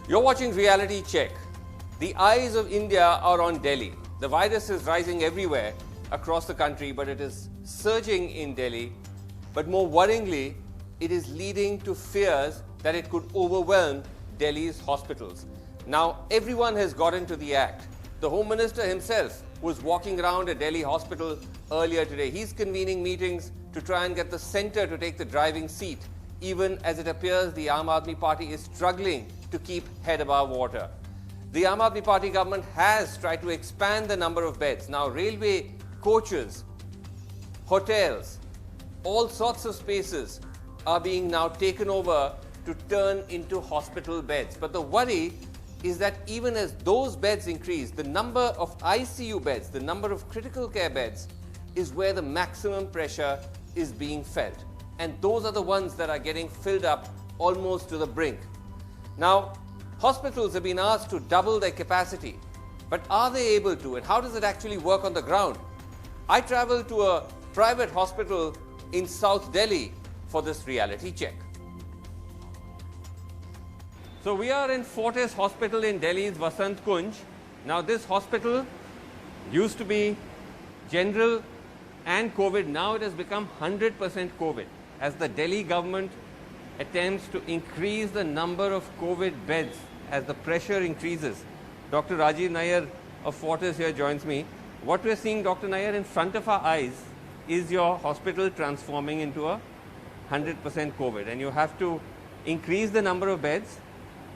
You're watching Reality Check. The eyes of India are on Delhi. The virus is rising everywhere across the country, but it is surging in Delhi. But more worryingly, it is leading to fears that it could overwhelm Delhi's hospitals. Now, everyone has got into the act. The Home Minister himself was walking around a Delhi hospital earlier today. He's convening meetings to try and get the centre to take the driving seat, even as it appears the Aam Aadmi Party is struggling to keep head above water. The Aam Aadmi Party government has tried to expand the number of beds. Now, railway coaches, hotels, all sorts of spaces are being now taken over to turn into hospital beds. But the worry is that even as those beds increase, the number of ICU beds, the number of critical care beds, is where the maximum pressure is being felt. And those are the ones that are getting filled up almost to the brink. Now, hospitals have been asked to double their capacity, but are they able to? And how does it actually work on the ground? I traveled to a private hospital in South Delhi for this reality check. So we are in Fortis Hospital in Delhi's Vasant Kunj. Now this hospital used to be general and COVID. Now it has become 100% COVID as the Delhi government attempts to increase the number of COVID beds as the pressure increases. Dr. Rajiv Nair of Fortis here joins me. What we're seeing, Dr. Nair, in front of our eyes is your hospital transforming into a 100% COVID, and you have to increase the number of beds.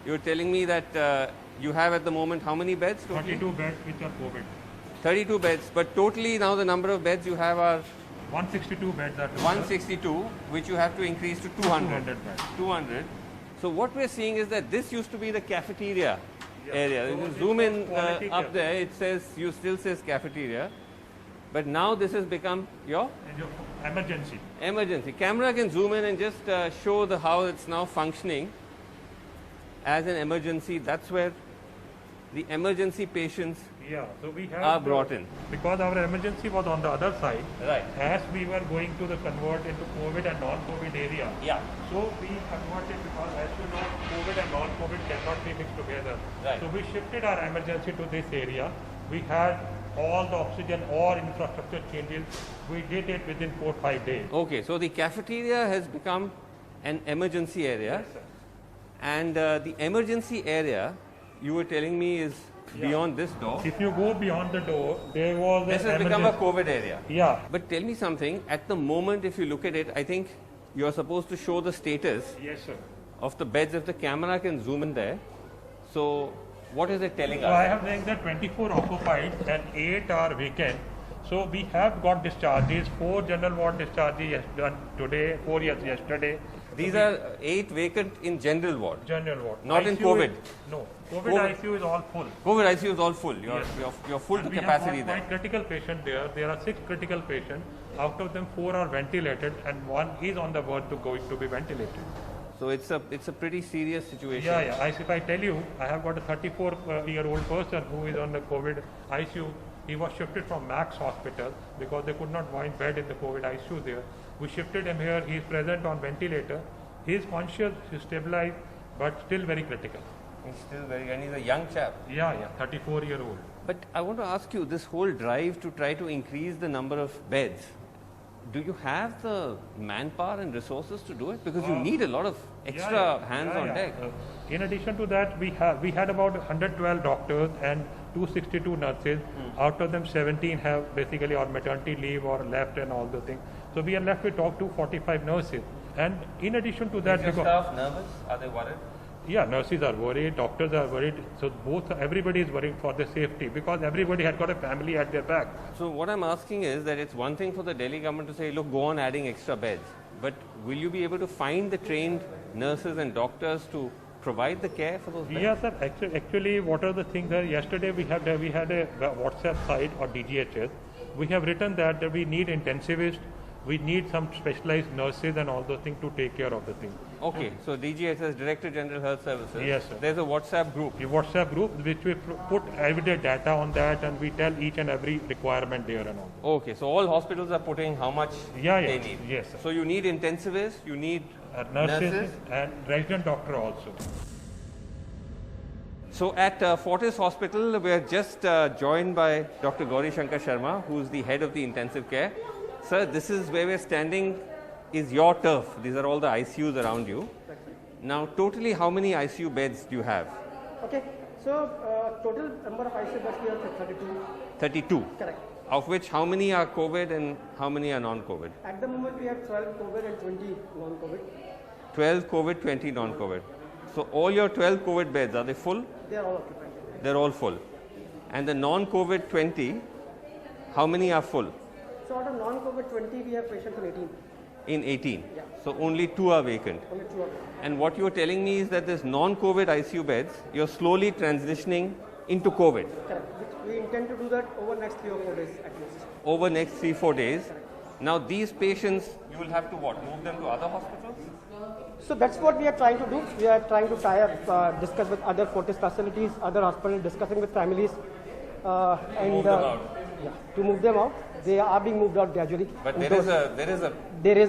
You're telling me that you have at the moment how many beds? Totally? 32 beds which are COVID. 32 beds, but totally now the number of beds you have are 162 beds are 162, which you have to increase to 200. 200 beds. 200. So what we're seeing is that this used to be the cafeteria area. If you zoom in up there, it says, still says cafeteria, but now this has become your emergency. Emergency. Camera can zoom in and just show how it's now functioning as an emergency. That's where the emergency patients so we have are brought in. Because our emergency was on the other side. Right. As we were going to the convert into COVID and non-COVID area. Yeah. So we converted because as you know, COVID and non-COVID cannot be mixed together. Right. So we shifted our emergency to this area. We had all the oxygen or infrastructure changes. We did it within 4 or 5 days. Okay, so the cafeteria has become an emergency area. Yes, sir. And the emergency area, you were telling me, is beyond this door. If you go beyond the door, there was This has become a COVID area. Yeah. But tell me something, at the moment if you look at it, I think you're supposed to show the status Yes, sir. of the beds if the camera can zoom in there. So what is it telling So us? I have saying that 24 occupied and 8 are vacant. So we have got discharges, 4 general ward discharges done today, 4 yesterday. These are 8 vacant in general ward. General ward. Not in ICU COVID. No. COVID ICU is all full. COVID ICU is all full. You're full to And capacity we have there. got 5 critical patients there. There are 6 critical patients. Out of them, 4 are ventilated and 1 is on the verge to be ventilated. So it's a pretty serious situation. Yeah. If I tell you, I have got a 34-year-old person who is on the COVID ICU. He was shifted from Max Hospital because they could not find bed in the COVID ICU there. We shifted him here. He is present on ventilator. He is conscious, he is stabilized, but still very critical. He's still and he's a young chap. Yeah, 34-year-old. But I want to ask you, this whole drive to try to increase the number of beds, do you have the manpower and resources to do it? Because you need a lot of extra hands on deck. In addition to that, we had about 112 doctors and 262 nurses. Out of them, 17 have basically on maternity leave or left and all the things. So we are left with 245 nurses. And in addition to that, is your staff nervous? Are they worried? Yeah, nurses are worried, doctors are worried. So everybody is worried for their safety because everybody had got a family at their back. So what I'm asking is that it's one thing for the Delhi government to say, look, go on adding extra beds. But will you be able to find the trained nurses and doctors to provide the care for those beds? Yes, sir. Actually, what are the things that yesterday we had a WhatsApp site or DGHS. We have written that we need intensivists. We need some specialized nurses and all those things to take care of the thing. Okay, so DGHS, Director General Health Services. Yes, sir. There's a WhatsApp group. A WhatsApp group which we put everyday data on that and we tell each and every requirement there and all. Okay, so all hospitals are putting how much they need. Yes, sir. So you need intensivists, you need Nurses and resident doctor also. So at Fortis Hospital, we are just joined by Dr. Gauri Shankar Sharma, who is the head of the intensive care. Sir, this is where we are standing, is your turf. These are all the ICUs around you. Now, totally how many ICU beds do you have? Okay, so total number of ICU beds we have 32. 32? Correct. Of which how many are COVID and how many are non-COVID? At the moment we have 12 COVID and 20 non-COVID. 12 COVID, 20 non-COVID. So all your 12 COVID beds, are they full? They are all occupied. They're all full. And the non-COVID 20, how many are full? So out of non-COVID 20, we have patients in 18. In 18? Yeah. So only 2 are vacant. Only 2 of them. And what you're telling me is that this non-COVID ICU beds, you're slowly transitioning into COVID. Correct. Which we intend to do that over next 3 or 4 days at least. Over next 3-4 days. Now these patients, you will have to what? Move them to other hospitals? So that's what we are trying to do. We are trying to tie up, discuss with other Fortis facilities, other hospitals, discussing with families. And move them out. Yeah, to move them out. They are being moved out gradually. But there is a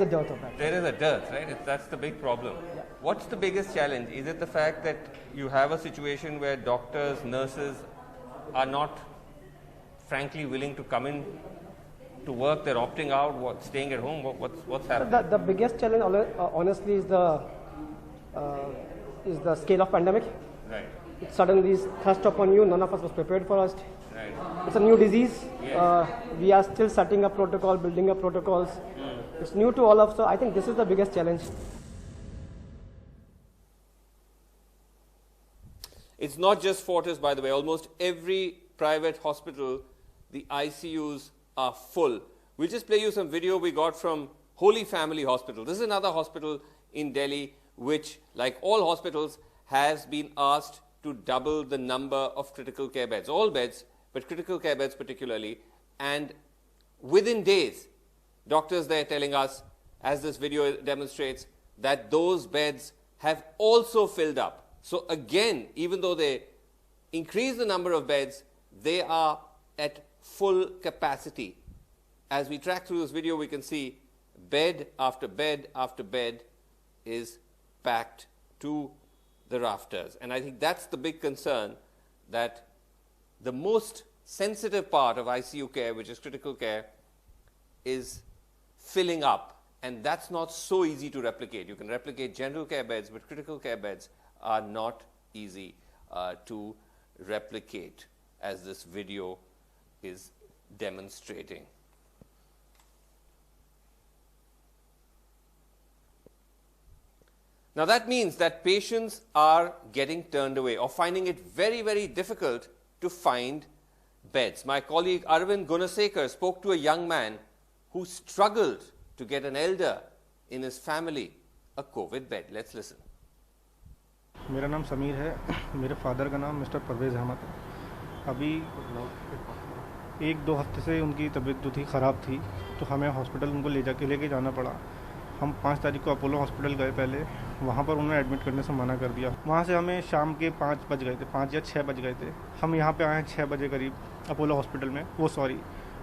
dearth of that. There is a dearth, right? That's the big problem. Yeah. What's the biggest challenge? Is it the fact that you have a situation where doctors, nurses are not frankly willing to come in to work? They're opting out, staying at home? What's happening? The biggest challenge, honestly, is the scale of pandemic. Right. It suddenly is thrust upon you. None of us was prepared for it. Right. It's a new disease. Yes. We are still setting up protocol, building up protocols. It's new to all of us. So I think this is the biggest challenge. It's not just Fortis, by the way. Almost every private hospital, the ICUs are full. We'll just play you some video we got from Holy Family Hospital. This is another hospital in Delhi which, like all hospitals, has been asked to double the number of critical care beds. All beds, but critical care beds particularly. And within days, doctors there telling us, as this video demonstrates, that those beds have also filled up. So again, even though they increase the number of beds, they are at full capacity. As we track through this video, we can see bed after bed after bed is packed to the rafters. And I think that's the big concern, that the most sensitive part of ICU care, which is critical care, is filling up. And that's not so easy to replicate. You can replicate general care beds, but critical care beds are not easy to replicate, as this video is demonstrating. Now that means that patients are getting turned away or finding it very, very difficult to find beds. My colleague Arvind Gunasekar spoke to a young man who struggled to get an elder in his family a COVID bed. Let's listen. मेरा नाम समीर है, मेरे father का नाम mister Parvez Ahmad है। अभी 1-2 हफ्ते से उनकी तबीयत जो थी ख़राब थी, तो हमें हॉस्पिटल उनको लेके जाना पड़ा। हम 5 तारीख को अपोलो हॉस्पिटल गए पहले, वहाँ पर उन्होंने एडमिट करने से मना कर दिया। वहाँ से हमें शाम के 5 बज गए थे, 5 या 6 बज गए थे। हम यहाँ पे आए हैं 6 बजे करीब अपोलो हॉस्पिटल में,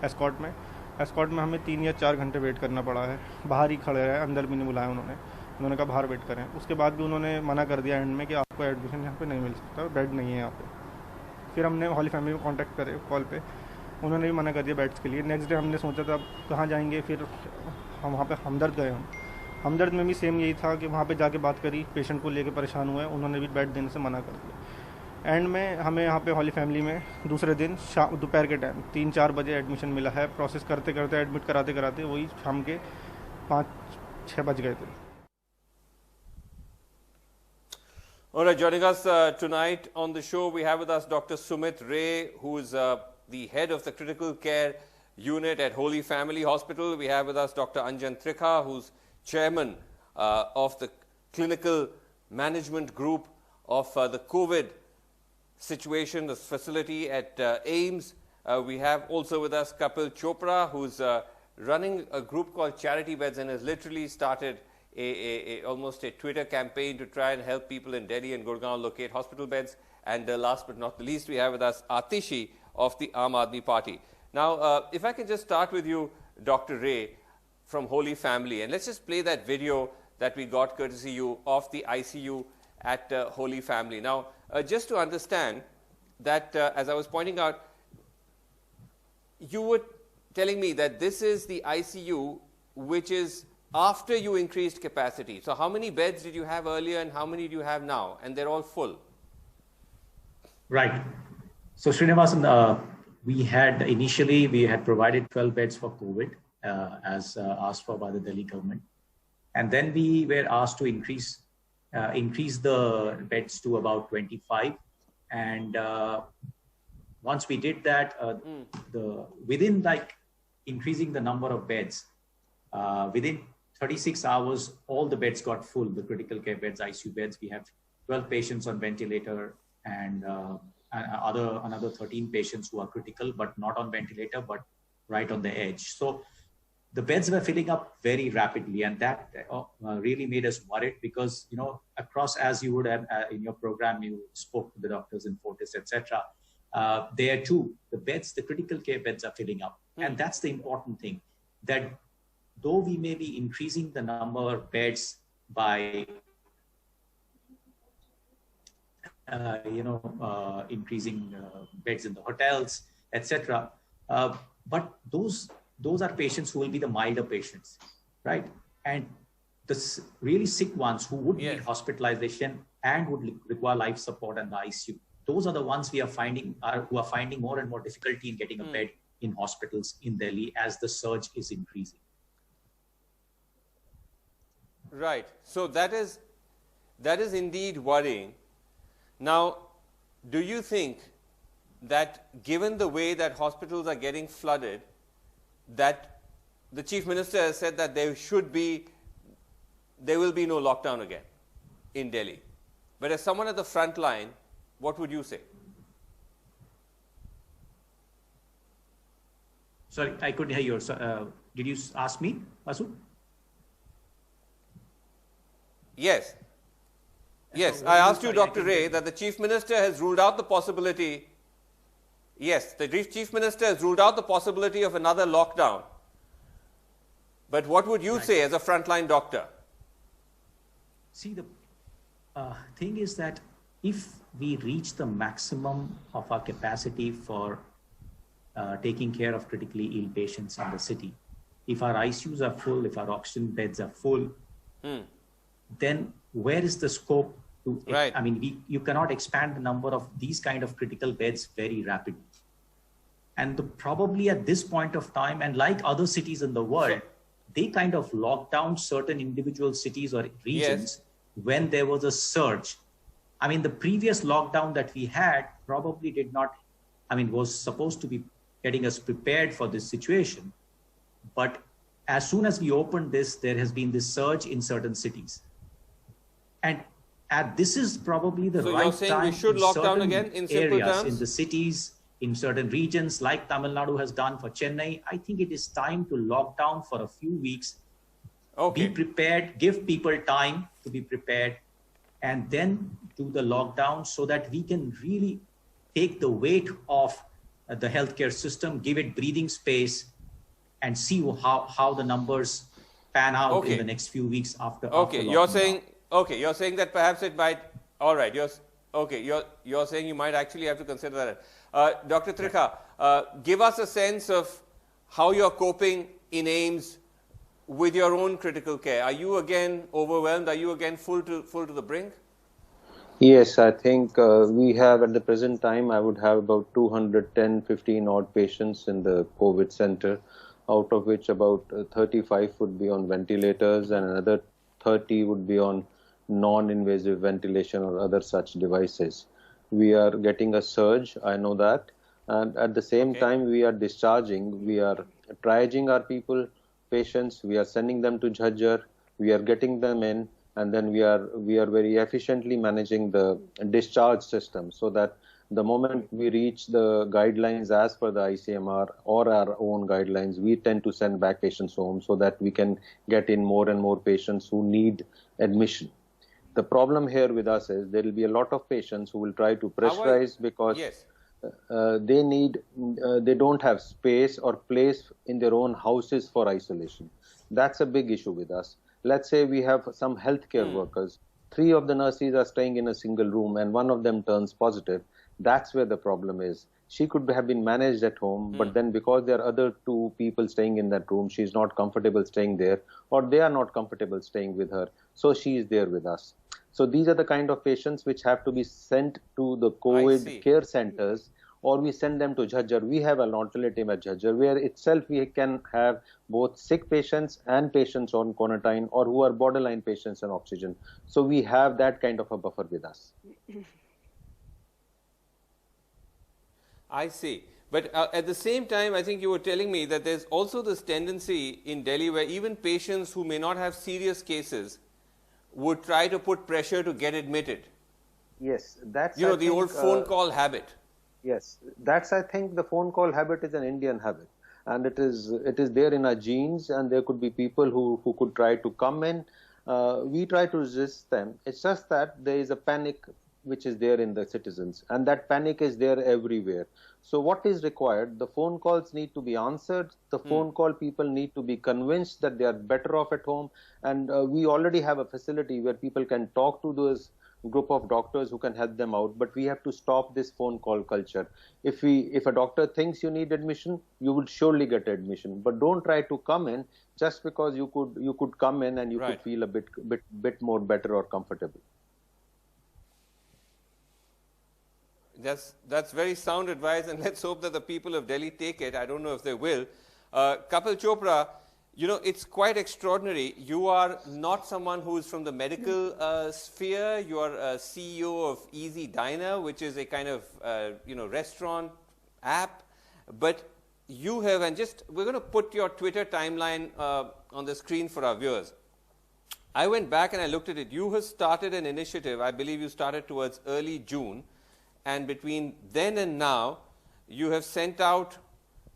एस्कॉर्ट में। एस्कॉर्ट में हमें 3 या 4 घंटे वेट करना पड़ा है। बाहर ही खड़े रहे, अंदर भी नहीं बुलाया उन्होंने कहा बाहर वेट करें। उसके बाद भी उन्होंने मना कर दिया एंड में कि आपको एडमिशन यहाँ पे नहीं मिल सकता, बेड नहीं है यहाँ पे। फिर हमने हॉली फैमिली में कांटेक्ट करे कॉल पे, उन्होंने भी मना कर दिया बेड्स के लिए। नेक्स्ट डे हमने सोचा था कहाँ जाएंगे, फिर हम वहाँ पे हमदर्द गए। हमदर्द में भी सेम यही था कि वहाँ पे जाके बात करी, पेशेंट को लेके परेशान हुए, उन्होंने भी बेड देने से मना कर दिया। एंड में हमें यहाँ पे हॉली फैमिली में दूसरे दिन दोपहर के टाइम 3-4 बजे एडमिशन मिला है। प्रोसेस करते करते एडमिट कराते वही शाम के 5-6 बज गए थे। All right, joining us tonight on the show, we have with us Dr. Sumit Ray, who is the head of the critical care unit at Holy Family Hospital. We have with us Dr. Anjan Trikha, who's chairman of the clinical management group of the COVID situation, this facility at AIMS. We have also with us Kapil Chopra, who's running a group called Charity Beds and has literally started almost a Twitter campaign to try and help people in Delhi and Gurgaon locate hospital beds. And last but not the least, we have with us Atishi of the Aam Aadmi Party. Now, if I can just start with you, Dr. Ray, from Holy Family, and let's just play that video that we got courtesy you of the ICU at Holy Family. Now, just to understand that, as I was pointing out, you were telling me that this is the ICU which is after you increased capacity. So how many beds did you have earlier and how many do you have now? And they're all full. Right. So Srinivasan, we had provided 12 beds for COVID as asked for by the Delhi government. And then we were asked to increase the beds to about 25. And once we did that, within like increasing the number of beds, within 36 hours, all the beds got full, the critical care beds, ICU beds. We have 12 patients on ventilator and another 13 patients who are critical, but not on ventilator, but right on the edge. So the beds were filling up very rapidly, and that really made us worried because, you know, across, as you would have in your program, you spoke to the doctors in Fortis, etc. There too, the critical care beds are filling up. And that's the important thing, that though we may be increasing the number of beds by, increasing beds in the hotels, etc. But those are patients who will be the milder patients, right? And the really sick ones who would need hospitalization and would require life support and the ICU. Those are the ones we are finding who are finding more and more difficulty in getting a bed in hospitals in Delhi as the surge is increasing. Right. So that is indeed worrying. Now, do you think that given the way that hospitals are getting flooded, that the Chief Minister has said that there will be no lockdown again in Delhi? But as someone at the front line, what would you say? Sorry, I couldn't hear you. Did you ask me, Vasu? Yes. Yes, I asked you, Dr. Ray, that the Chief Minister has ruled out the possibility. Yes, the Chief Minister has ruled out the possibility of another lockdown. But what would you say as a frontline doctor? See, the thing is that if we reach the maximum of our capacity for taking care of critically ill patients in the city, if our ICUs are full, if our oxygen beds are full, then where is the scope to, I mean, you cannot expand the number of these kind of critical beds very rapidly. And probably at this point of time, and like other cities in the world, they kind of locked down certain individual cities or regions when there was a surge. I mean, the previous lockdown that we had probably did not, I mean, was supposed to be getting us prepared for this situation. But as soon as we opened this, there has been this surge in certain cities. And this is probably the right time. So you're saying we should lock down again in simple terms? In the cities, in certain regions like Tamil Nadu has done for Chennai, I think it is time to lock down for a few weeks. Be prepared, give people time to be prepared, and then do the lockdown so that we can really take the weight of the healthcare system, give it breathing space, and see how the numbers pan out in the next few weeks after. You're saying you're saying that perhaps it might. All right. You're saying you might actually have to consider that. Dr. Trikha, give us a sense of how you're coping in AIIMS with your own critical care. Are you again overwhelmed? Are you again full to the brink? Yes, I think we have at the present time, I would have about 15 odd patients in the COVID center, out of which about 35 would be on ventilators and another 30 would be on non-invasive ventilation or other such devices. We are getting a surge, I know that. And at the same time, we are discharging, we are triaging our patients, we are sending them to Jhajjar, we are getting them in, and then we are very efficiently managing the discharge system so that the moment we reach the guidelines as per the ICMR or our own guidelines, we tend to send back patients home so that we can get in more and more patients who need admission. The problem here with us is there will be a lot of patients who will try to pressurize because they don't have space or place in their own houses for isolation. That's a big issue with us. Let's say we have some healthcare workers 3 of the nurses are staying in a single room and one of them turns positive, that's where the problem is. She could have been managed at home, but then because there are other 2 people staying in that room, she's not comfortable staying there, or they are not comfortable staying with her, so she is there with us. So these are the kind of patients which have to be sent to the COVID care centers, or we send them to Jhajjar. We have an alternative at Jhajjar, where itself we can have both sick patients and patients on quarantine, or who are borderline patients on oxygen. So we have that kind of a buffer with us. I see. But at the same time, I think you were telling me that there's also this tendency in Delhi where even patients who may not have serious cases would try to put pressure to get admitted. Yes, that's the old phone call habit. Yes, that's, I think, the phone call habit is an Indian habit, and it is there in our genes, and there could be people who could try to come in. We try to resist them. It's just that there is a panic which is there in the citizens, and that panic is there everywhere. So what is required? The phone calls need to be answered. The phone call people need to be convinced that they are better off at home, and we already have a facility where people can talk to those group of doctors who can help them out, but we have to stop this phone call culture. If a doctor thinks you need admission, you will surely get admission, but don't try to come in just because you could come in and you could feel a bit more better or comfortable. That's very sound advice, and let's hope that the people of Delhi take it. I don't know if they will. Kapil Chopra, it's quite extraordinary. You are not someone who is from the medical sphere. You are a CEO of Easy Diner, which is a kind of restaurant app. But you have, and we're going to put your Twitter timeline on the screen for our viewers. I went back and I looked at it. You have started an initiative. I believe you started towards early June. And between then and now, you have sent out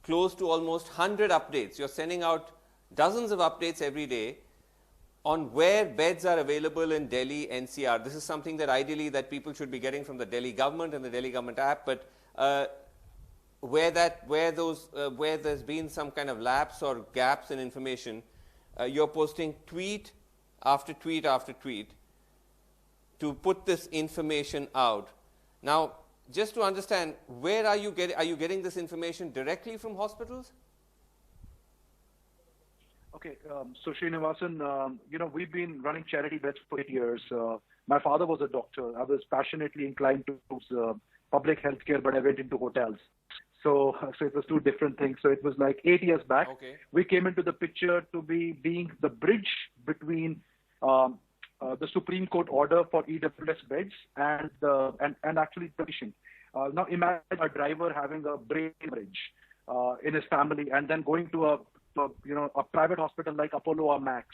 close to almost 100 updates. You're sending out dozens of updates every day on where beds are available in Delhi NCR. This is something that ideally that people should be getting from the Delhi government and the Delhi government app, but where there's been some kind of lapse or gaps in information, you're posting tweet after tweet after tweet to put this information out. Now, just to understand, where are you getting this information directly from hospitals? Okay, so Srinivasan, we've been running charity beds for 8 years. My father was a doctor. I was passionately inclined to public healthcare, but I went into hotels. So it was 2 different things. So it was like 8 years back. Okay. We came into the picture to being the bridge between the Supreme Court order for EWS beds and actually the patient. Now imagine a driver having a brain hemorrhage in his family and then going to a private hospital like Apollo or Max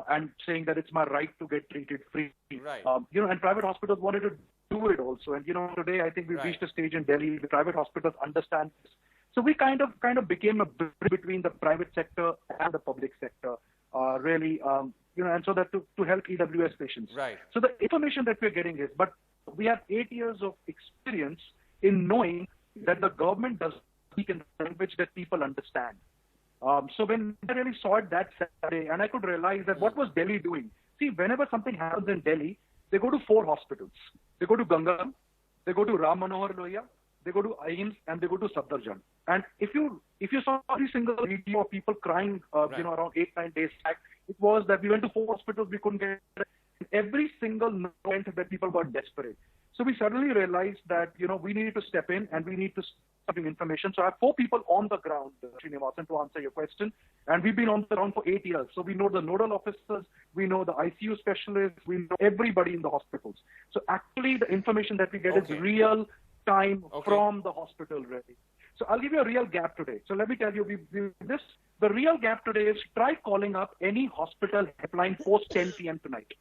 and saying that it's my right to get treated free. Right. And private hospitals wanted to do it also. And today I think we've reached a stage in Delhi the private hospitals understand this. So we kind of became a bridge between the private sector and the public sector, really. And so that to help EWS patients. Right. So the information that we're getting is, but we have 8 years of experience in knowing that the government does speak in the language that people understand. So when I really saw it that Saturday, and I could realize that what was Delhi doing? See, whenever something happens in Delhi, they go to 4 hospitals. They go to Gangaram, they go to Ram Manohar Lohia, they go to AIIMS, and they go to Safdarjung. And if you saw every single video of people crying, around 8-9 days back, it was that we went to 4 hospitals, we couldn't get every single moment that people got desperate. So we suddenly realized that, we needed to step in and we need to start giving information. So I have 4 people on the ground, Srinivasan, to answer your question. And we've been on the ground for 8 years. So we know the nodal officers, we know the ICU specialists, we know everybody in the hospitals. So actually the information that we get is real time from the hospital, really. So I'll give you a real gap today. So let me tell you, the real gap today is try calling up any hospital helpline post 10 p.m. tonight.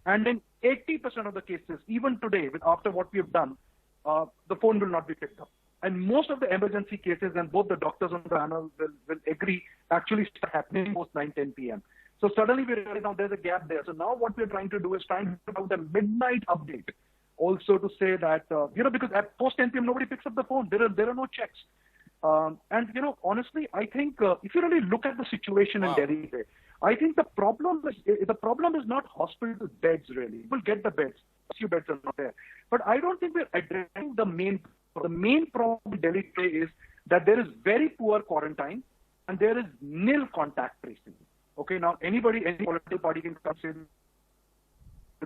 And in 80% of the cases, even today, after what we have done, the phone will not be picked up. And most of the emergency cases, and both the doctors on the panel will agree, actually start happening post 9-10 p.m. So suddenly we realize now there's a gap there. So now what we're trying to do is trying to put out a midnight update. Also to say that, because at post 10 p.m. nobody picks up the phone. There are no checks. And honestly, I think if you really look at the situation in Delhi today, I think the problem is not hospital beds really. We'll get the beds. Few beds are not there. But I don't think we're addressing the main problem in Delhi today is that there is very poor quarantine and there is nil contact tracing. Okay, now any political party can come say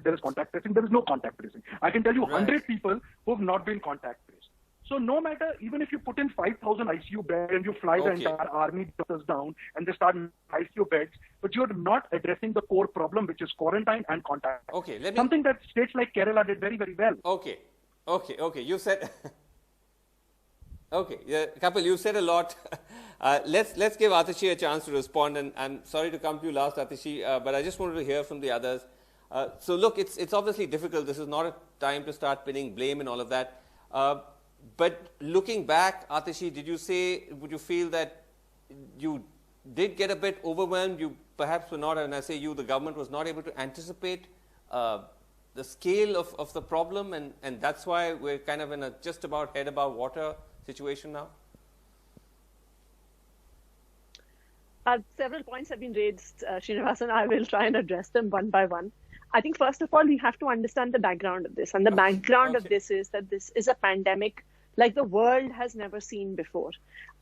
there is contact tracing. There is no contact tracing. I can tell you 100 people who have not been contact traced. So no matter, even if you put in 5,000 ICU beds and you fly the entire army doctors down and they start ICU beds, but you're not addressing the core problem, which is quarantine and contact. Something that states like Kerala did very, very well. Okay. You said... Okay, Kapil, you said a lot. Let's give Atishi a chance to respond, and I'm sorry to come to you last, Atishi, but I just wanted to hear from the others. So look, it's obviously difficult. This is not a time to start pinning blame and all of that. But looking back, Atishi, would you feel that you did get a bit overwhelmed? You perhaps were not, and I say you, the government was not able to anticipate the scale of the problem, and that's why we're kind of in a just about head above water situation now? Several points have been raised, Srinivasan. I will try and address them one by one. I think first of all, we have to understand the background of this. And the background of this is that this is a pandemic like the world has never seen before.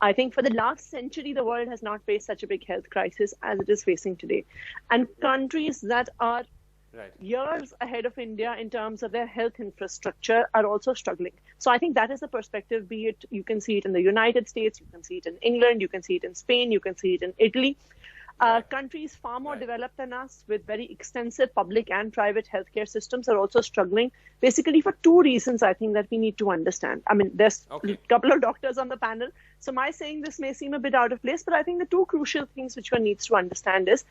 I think for the last century, the world has not faced such a big health crisis as it is facing today. And countries that are years ahead of India in terms of their health infrastructure are also struggling. So I think that is the perspective, be it you can see it in the United States, you can see it in England, you can see it in Spain, you can see it in Italy. Countries far more developed than us with very extensive public and private healthcare systems are also struggling, basically for two reasons I think that we need to understand. I mean, there's a couple of doctors on the panel, so my saying this may seem a bit out of place, but I think the two crucial things which one needs to understand is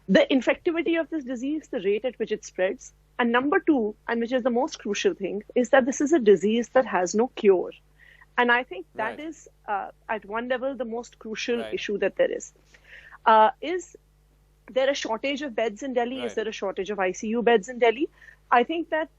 the infectivity of this disease, the rate at which it spreads, and number two, and which is the most crucial thing, is that this is a disease that has no cure. And I think that is, at one level, the most crucial issue that there is. Is there a shortage of beds in Delhi? Is there a shortage of ICU beds in Delhi? I think that,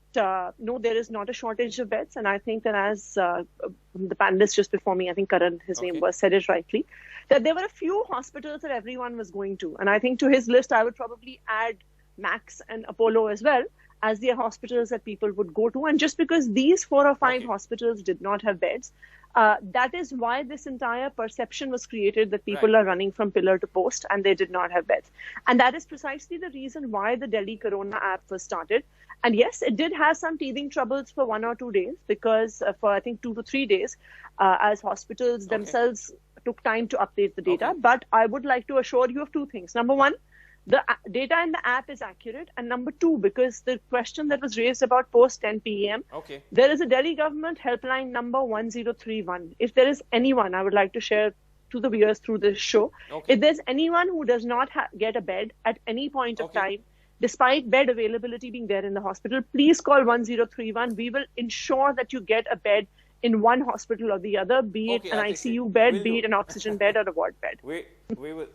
no, there is not a shortage of beds. And I think that as the panelist just before me, I think Karan, his name was, said it rightly, that there were a few hospitals that everyone was going to. And I think to his list, I would probably add Max and Apollo as well as the hospitals that people would go to. And just because these 4 or 5 hospitals did not have beds, that is why this entire perception was created that people are running from pillar to post and they did not have beds. And that is precisely the reason why the Delhi Corona app was started. And yes, it did have some teething troubles for 1 or 2 days because for I think 2 to 3 days as hospitals themselves took time to update the data. But I would like to assure you of 2 things. Number one, the data in the app is accurate. And number 2, because the question that was raised about post 10 p.m., there is a Delhi government helpline number 1031. If there is anyone, I would like to share to the viewers through this show, if there's anyone who does not get a bed at any point of time, despite bed availability being there in the hospital, please call 1031. We will ensure that you get a bed in one hospital or the other, be it an ICU bed, be it an oxygen bed or a ward bed. We will.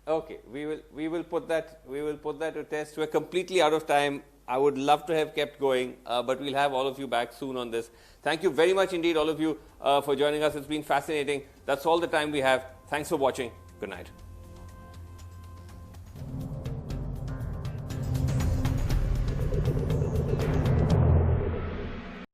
Okay, we will put that to test. We're completely out of time. I would love to have kept going, but we'll have all of you back soon on this. Thank you very much indeed, all of you, for joining us. It's been fascinating. That's all the time we have. Thanks for watching. Good night.